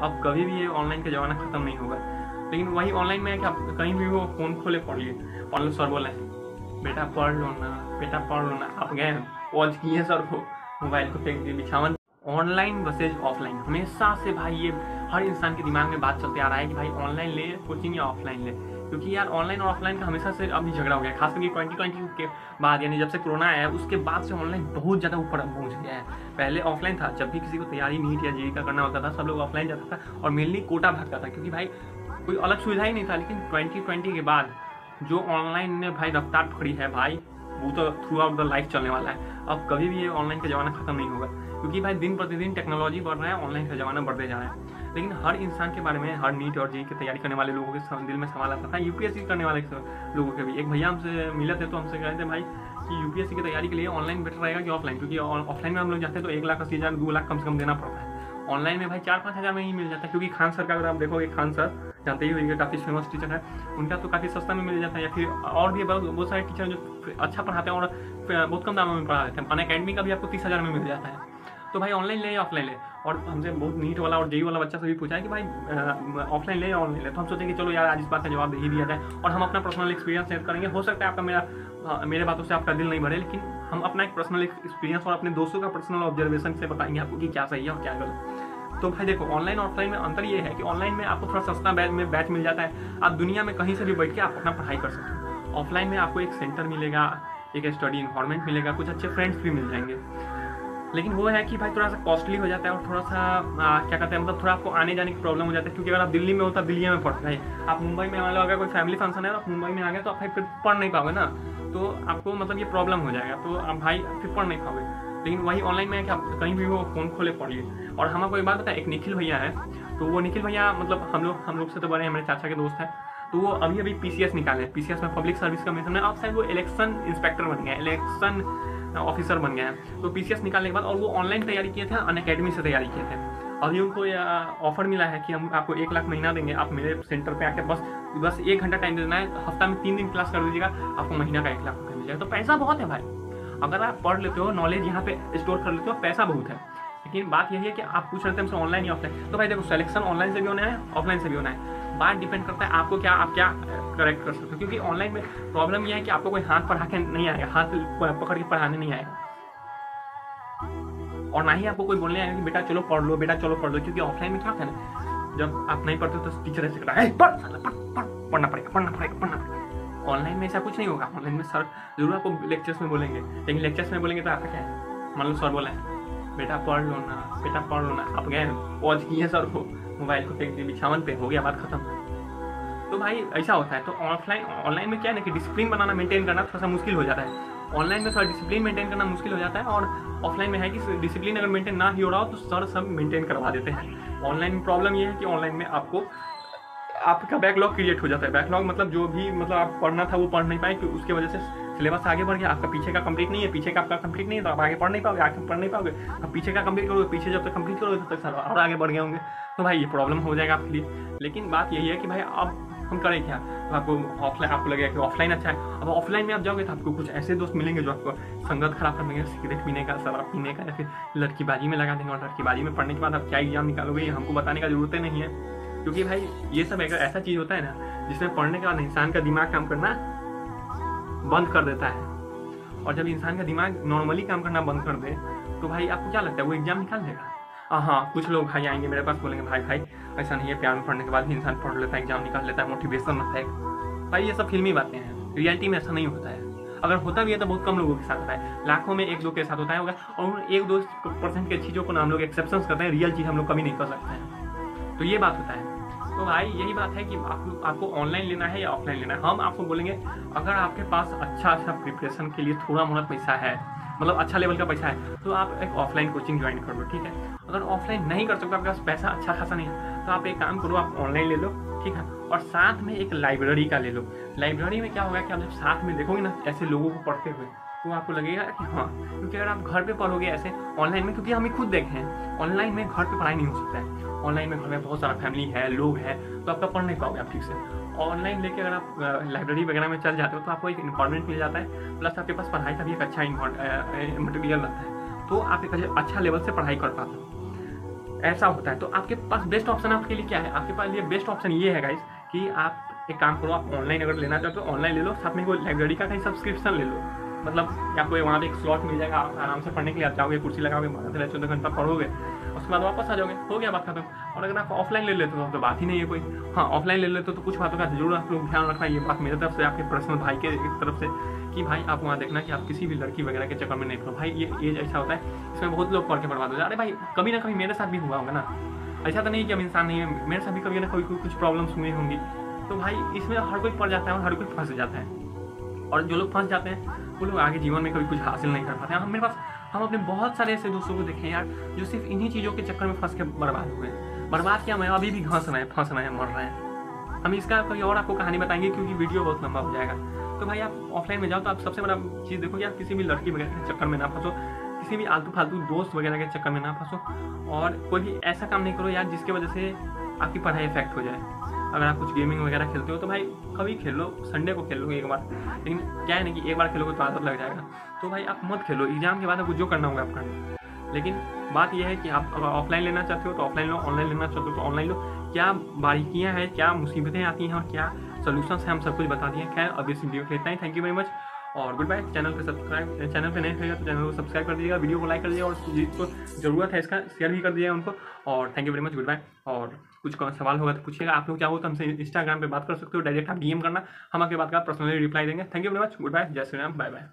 अब कभी भी ये ऑनलाइन का ज़माना ख़त्म नहीं होगा। लेकिन वही ऑनलाइन में है कि आप कहीं भी वो फ़ोन खोले पढ़िए, और सर बोले बेटा पढ़ लो ना, बेटा पढ़ लो ना, आप गए पॉज किए सर को, मोबाइल को फेंक दिए बिछावन। ऑनलाइन वर्सेज ऑफलाइन हमेशा से भाई ये हर इंसान के दिमाग में बात चलते आ रहा है कि भाई ऑनलाइन ले कोचिंग या ऑफलाइन ले, क्योंकि यार ऑनलाइन और ऑफलाइन का हमेशा से अभी झगड़ा हो गया, खास करके 2020 के बाद, यानी जब से कोरोना आया उसके बाद से ऑनलाइन बहुत ज़्यादा ऊपर पहुंच गया है। पहले ऑफलाइन था, जब भी किसी को तैयारी नीट या जेईई का करना होता था सब लोग ऑफलाइन जाता था और मेनली कोटा भागता था, क्योंकि भाई कोई अलग सुविधा ही नहीं था। लेकिन 2020 के बाद जो ऑनलाइन ने भाई रफ्तार पकड़ी है भाई, वो तो थ्रू आउट द लाइफ चलने वाला है। अब कभी भी ये ऑनलाइन का ज़माना खत्म नहीं होगा, क्योंकि भाई दिन प्रतिदिन टेक्नोलॉजी बढ़ रहा है, ऑनलाइन का ज़माना बढ़ते जा रहा है। लेकिन हर इंसान के बारे में, हर नीट और जेईई की तैयारी करने वाले लोगों के दिल में सवाल आता था, यूपीएससी करने वाले लोगों के भी। एक भैया हमसे मिले थे तो हमसे कह रहे थे भाई कि यूपीएससी की तैयारी के लिए ऑनलाइन बेटर रहेगा कि ऑफलाइन, क्योंकि ऑफलाइन में हम लोग जाते हैं तो 1,80,000 2 लाख कम से कम देना पड़ता है। ऑनलाइन में भाई 4-5 हज़ार में ही मिल जाता है, क्योंकि खान सर का अगर आप देखोगे, खान सर जानते ही होंगे, काफ़ी फेमस टीचर है, उनका तो काफ़ी सस्ता में मिल जाता है। या फिर और भी बहुत सारे टीचर जो अच्छा पढ़ाते हैं और बहुत कम दामों में पढ़ा देते हैं। अनअकैडमी का भी आपको 30,000 में मिल जाता है। तो भाई ऑनलाइन ले या ऑफलाइन ले, और हमसे बहुत नीट वाला और जेईई वाला बच्चा से भी पूछा है कि भाई ऑफलाइन ले या ऑनलाइन ले, तो हम सोचे कि चलो यार आज इस बात का जवाब दे ही दिया जाए, और हम अपना पर्सनल एक्सपीरियंस शेयर करेंगे। हो सकता है आपका मेरे बातों से आपका दिल नहीं भरे, लेकिन हम अपना एक पर्सनल एक्सपीरियंस और अपने दोस्तों का पर्सनल ऑब्जर्वेशन से बताएंगे आपको कि क्या सही है और क्या गलत। तो भाई देखो, ऑनलाइन और ऑफलाइन में अंतर ये है कि ऑनलाइन में आपको थोड़ा सस्ता बैच मिल जाता है, आप दुनिया में कहीं से भी बैठ के आप अपना पढ़ाई कर सकते हो। ऑफलाइन में आपको एक सेंटर मिलेगा, एक स्टडी इन्वायरमेंट मिलेगा, कुछ अच्छे फ्रेंड्स भी मिल जाएंगे। लेकिन वो है कि भाई थोड़ा सा कॉस्टली हो जाता है, और थोड़ा सा क्या कहते हैं, मतलब थोड़ा आपको आने जाने की प्रॉब्लम हो जाती है, क्योंकि अगर आप दिल्ली में हो तो दिल्ली में पढ़ते हैं, आप मुंबई में मान लो अगर कोई फैमिली फंक्शन है तो आप मुंबई में आ गए तो आप फिर पढ़ नहीं पाओगे ना, तो आपको मतलब ये प्रॉब्लम हो जाएगा, तो आप भाई फिर पढ़ नहीं पाओगे। लेकिन वही ऑनलाइन में है कि आप कहीं भी वो फ़ोन खोले पढ़िए। और हम आपको एक बात बताएं, एक निखिल भैया है, तो वो निखिल भैया मतलब हम लोग से तो बड़े हैं, मेरे चाचा के दोस्त हैं, तो वो अभी पीसीएस निकाले, पीसीएस में पब्लिक सर्विस कमीशन में, अब शायद वो इलेक्शन इंस्पेक्टर बन गए, इलेक्शन ऑफिसर बन गए हैं। तो पीसीएस निकालने के बाद और वो ऑनलाइन तैयारी किए थे, अनअकैडमी से तैयारी किए थे। अभी उनको ऑफर मिला है कि हम आपको 1 लाख महीना देंगे, आप मेरे सेंटर पे आके बस 1 घंटा टाइम देना है, हफ्ता में 3 दिन क्लास कर दीजिएगा, आपको महीना का 1 लाख रुपये मिल जाएगा। तो पैसा बहुत है भाई, अगर आप पढ़ लेते हो, नॉलेज यहाँ पे स्टोर कर लेते हो, पैसा बहुत है। लेकिन बात यही है कि आप पूछ रहे थे हमसे ऑनलाइन या ऑफलाइन, तो भाई देखो सिलेक्शन ऑनलाइन से भी होना है, ऑफलाइन से भी होना है। बात डिपेंड करता है आपको आप क्या करेक्ट कर सकते हो, क्योंकि ऑनलाइन में प्रॉब्लम यह है कि आपको कोई हाथ पढ़ा के नहीं आएगा, हाथ पकड़ के पढ़ाने नहीं आएगा, और ना ही आपको कोई बोलने आएगा कि बेटा चलो पढ़ लो, बेटा चलो पढ़ लो। क्योंकि ऑफलाइन में क्या होता है ना, जब आप नहीं पढ़ते तो टीचर ऐसे कहता है पढ़ना पड़ेगा। ऑनलाइन में ऐसा कुछ नहीं होगा। ऑनलाइन में सर जरूर आपको लेक्चर्स में बोलेंगे, लेकिन लेक्चर्स में बोलेंगे तो आपका क्या है, मान लो सर बोला है बेटा पढ़ लो ना, बेटा पढ़ लो ना, आप गए पॉज किए सर को, मोबाइल को फेंक दिए बिछावन पे, हो गया बात खत्म। तो भाई ऐसा होता है। तो ऑनलाइन में क्या है ना कि डिसिप्लिन बनाना, मेंटेन करना थोड़ा सा मुश्किल हो जाता है। ऑनलाइन में थोड़ा डिसिप्लिन मेंटेन करना मुश्किल हो जाता है, और ऑफलाइन में है कि डिसिप्लिन अगर मेंटेन ना ही हो रहा हो तो सर सब मेंटेन करवा देते हैं। ऑनलाइन में प्रॉब्लम ये है कि ऑनलाइन में आपका बैकलॉग क्रिएट हो जाता है। बैकलॉग मतलब जो भी मतलब आप पढ़ना था वो पढ़ नहीं पाए, क्योंकि उसके वजह से सिलेबस आगे बढ़ गया, आपका पीछे का कंप्लीट नहीं है, पीछे का आपका कंप्लीट नहीं है, तो आप आगे पढ़ नहीं पाओगे, आगे पढ़ नहीं पाओगे। अब पीछे का कंप्लीट करोगे, पीछे जब तक कंप्लीट करोगे तब तक सर और आगे बढ़ गए होंगे, तो भाई ये प्रॉब्लम हो जाएगा आपके लिए। लेकिन बात यही है कि भाई अब हम करें क्या, तो आपको लगेगा कि ऑफलाइन अच्छा है। अब ऑफलाइन में आप जाओगे तो आपको कुछ ऐसे दोस्त मिलेंगे जो आपको संगत खराब कर देंगे, सिगरेट पीने का, शराब पीने का, या फिर लड़कीबाजी में लगा देंगे, और लड़कीबाजी में पढ़ने के बाद आप क्या एग्जाम निकालोगे हमको बताने का जरूरत नहीं है, क्योंकि भाई ये सब एक ऐसा चीज़ होता है ना जिसमें पढ़ने के बाद इंसान का दिमाग काम करना बंद कर देता है। और जब इंसान का दिमाग नॉर्मली काम करना बंद कर दे तो भाई आपको क्या लगता है वो एग्जाम निकाल देगा। हाँ, कुछ लोग भाई आएंगे मेरे पास, बोलेंगे भाई ऐसा नहीं है, प्यार में पढ़ने के बाद भी इंसान पढ़ लेता है, एग्जाम निकाल लेता है, मोटिवेशन रहता है। भाई ये सब फिल्मी बातें हैं, रियलिटी में ऐसा नहीं होता है। अगर होता भी है तो बहुत कम लोगों के साथ होता है, लाखों में 1-2 के साथ होता है होगा, और 1-2% के चीज़ों को हम लोग एक्सेप्शन करते हैं, रियल चीज़ हम लोग कभी नहीं कर सकते हैं। तो ये बात होता है। तो भाई यही बात है कि आपको ऑनलाइन लेना है या ऑफलाइन लेना है। हम आपको बोलेंगे अगर आपके पास अच्छा प्रिपरेशन के लिए थोड़ा मोड़ा पैसा है, मतलब अच्छा लेवल का पैसा है, तो आप एक ऑफलाइन कोचिंग ज्वाइन कर लो, ठीक है। अगर ऑफलाइन नहीं कर सकते, आपके पास पैसा अच्छा खासा नहीं है, तो आप एक काम करो, आप ऑनलाइन ले लो, ठीक है, और साथ में एक लाइब्रेरी का ले लो। लाइब्रेरी में क्या होगा कि आप जब साथ में देखोगे ना ऐसे लोगों को पढ़ते हुए, तो आपको लगेगा कि हाँ, क्योंकि अगर आप घर पे पढ़ोगे ऐसे ऑनलाइन में, क्योंकि हम खुद देखे हैं ऑनलाइन में घर पे पढ़ाई नहीं हो सकता है। ऑनलाइन में घर में बहुत सारा फैमिली है, लोग हैं, तो आपका पढ़ नहीं पाओगे आप ठीक से। ऑनलाइन लेके अगर आप लाइब्रेरी वगैरह में चल जाते हो तो आपको एक इन्वायरमेंट मिल जाता है, प्लस आपके पास पढ़ाई का भी एक अच्छा मटेरियल रहता है, तो आप एक अच्छा लेवल से पढ़ाई कर पाते हो। ऐसा होता है। तो आपके पास बेस्ट ऑप्शन आपके लिए क्या है, आपके पास ये बेस्ट ऑप्शन ये है गाइस कि आप एक काम करो, आप ऑनलाइन अगर लेना चाहते हो ऑनलाइन ले लो, साथ में कोई लाइब्रेरी का कहीं सब्सक्रिप्शन ले लो। मतलब आपको वहाँ पे एक स्लॉट मिल जाएगा, आप आराम से पढ़ने के लिए आप जाओगे, कुर्सी लगाओगे, 12-14 घंटा पढ़ोगे, उसके बाद वापस आ जाओगे, हो गया बात खत्म। और अगर आप ऑफलाइन ले लेते हो तो बात ही नहीं है कोई। हाँ, ऑफलाइन ले लेते हो तो कुछ बातों का जरूर आप लोग ध्यान रखना, ये बात मेरी तरफ से, आपके पर्सनल भाई के तरफ से, कि भाई आप वहाँ देखना कि आप किसी भी लड़की वगैरह के चक्कर में नहीं पड़ो। भाई ये एज ऐसा होता है, इसमें बहुत लोग पढ़ के बर्बाद हो जाए। अरे भाई कभी ना कभी मेरे साथ भी हुआ होगा ना, ऐसा तो नहीं कि हम इंसान नहीं है, मेरे साथ भी कभी ना कभी कुछ प्रॉब्लम्स हुई होंगी। तो भाई इसमें हर कोई पड़ जाता है और हर कोई फंस जाता है, और जो लोग फंस जाते हैं वो लोग आगे जीवन में कभी कुछ हासिल नहीं कर पाते हैं। मेरे पास हम अपने बहुत सारे ऐसे दोस्तों को देखे यार जो सिर्फ इन्हीं चीज़ों के चक्कर में फंस के बर्बाद हुए। बर्बाद क्या, मैं अभी भी घंस रहे हैं, फंस रहे हैं, मर रहे हैं। हम इसका कोई और आपको कहानी बताएंगे क्योंकि वीडियो बहुत लंबा हो जाएगा। तो भाई आप ऑफलाइन में जाओ तो आप सबसे बड़ा चीज़ देखो कि आप किसी भी लड़की वगैरह के चक्कर में ना फंसो, किसी भी आलतू फालतू दोस्त वगैरह के चक्कर में ना फंसो, और कोई भी ऐसा काम नहीं करो यार जिसकी वजह से आपकी पढ़ाई इफेक्ट हो जाए। अगर आप कुछ गेमिंग वगैरह खेलते हो तो भाई कभी खेल लो, संडे को खेल लो एक बार, लेकिन क्या है ना कि एक बार खेलोगे तो आदत लग जाएगा। तो भाई आप मत खेलो, एग्जाम के बाद आपको जो करना होगा आप करना। लेकिन बात यह है कि आप अगर ऑफलाइन लेना चाहते हो तो ऑफलाइन लो, ऑनलाइन लेना चाहते हो तो ऑनलाइन लो। क्या बारीकियाँ हैं, क्या मुसीबतें आती हैं और क्या सोल्यूशंस हैं, हम सब कुछ बता दिए। खैर अब इस वीडियो के इतना ही, थैंक यू वेरी मच और गुड बाय। चैनल पे नए रहेगा तो चैनल को सब्सक्राइब कर दीजिएगा, वीडियो को लाइक कर दीजिएगा, और जिसको ज़रूरत है इसका शेयर भी कर दीजिएगा उनको। और thank you very much, goodbye. और कुछ सवाल होगा तो पूछिएगा, आप लोग चाहो तो हमसे इंस्टाग्राम पे बात कर सकते हो, डायरेक्ट आप DM करना, हम आपके बात का पर्सनली रिप्लाई देंगे। Thank you very much, goodbye, जय श्री राम, बाय बाय।